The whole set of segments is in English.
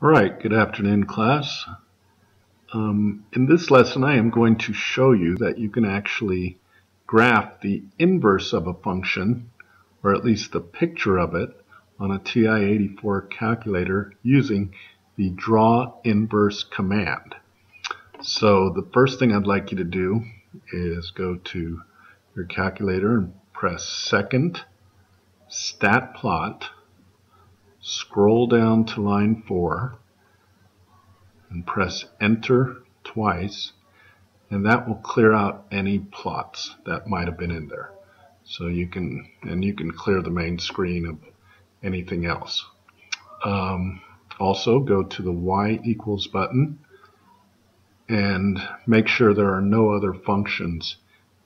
All right, good afternoon, class. In this lesson, I am going to show you that you can actually graph the inverse of a function, or at least the picture of it, on a TI-84 calculator using the draw inverse command. So the first thing I'd like you to do is go to your calculator and press second, stat plot, scroll down to line 4, and press enter twice, and that will clear out any plots that might have been in there. So you can clear the main screen of anything else. Also go to the y equals button and make sure there are no other functions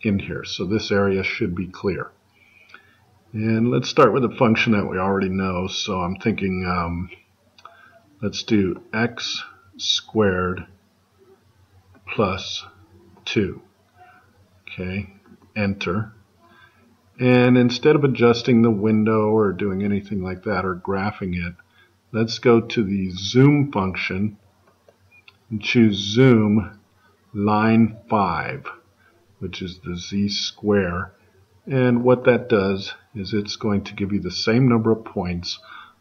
in here. So this area should be clear. And let's start with a function that we already know. So I'm thinking let's do x squared plus 2. Okay, enter. And instead of adjusting the window or doing anything like that or graphing it, let's go to the zoom function and choose zoom line 5, which is the z square. And what that does is it's going to give you the same number of points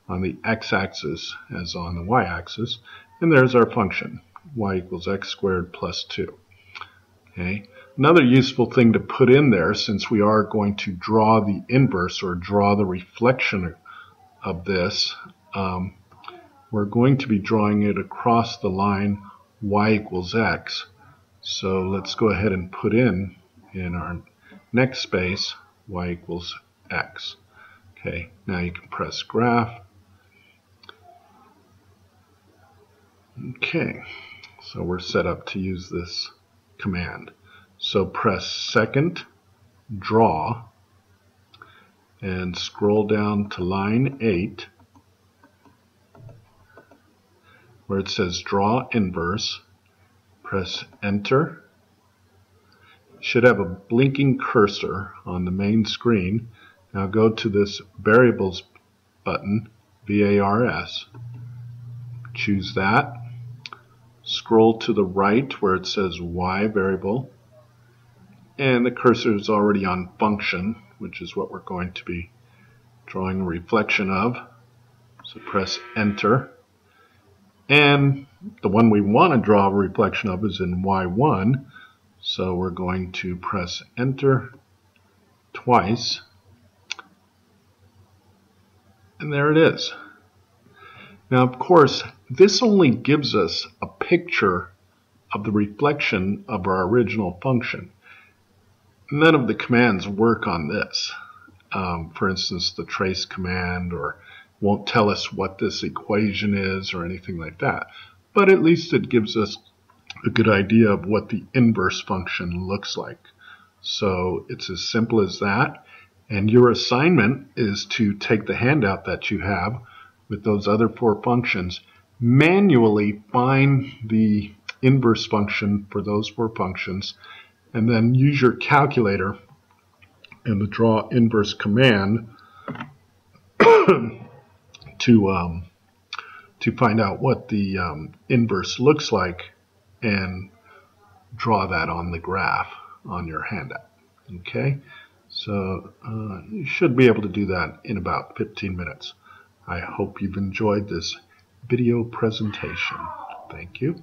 on the x-axis as on the y-axis. And there's our function, y equals x squared plus 2. Okay. Another useful thing to put in there, since we are going to draw the inverse or draw the reflection of this, we're going to be drawing it across the line y equals x. So let's go ahead and put in our next space y equals x. Okay, now you can press graph. Okay, so we're set up to use this command. So press second, draw, and scroll down to line 8 where it says draw inverse. Press enter. Should have a blinking cursor on the main screen. Now go to this variables button, VARS. Choose that. Scroll to the right where it says y variable, and the cursor is already on function, which is what we're going to be drawing a reflection of. So press enter, and the one we want to draw a reflection of is in y1, so we're going to press enter twice, and there it is. Now, of course, this only gives us a picture of the reflection of our original function. None of the commands work on this. For instance, the trace command won't tell us what this equation is or anything like that. But at least it gives us a good idea of what the inverse function looks like. So it's as simple as that. And your assignment is to take the handout that you have with those other 4 functions, manually find the inverse function for those 4 functions, and then use your calculator and the draw inverse command to find out what the inverse looks like and draw that on the graph on your handout. Okay, so you should be able to do that in about 15 minutes. I hope you've enjoyed this video presentation. Thank you.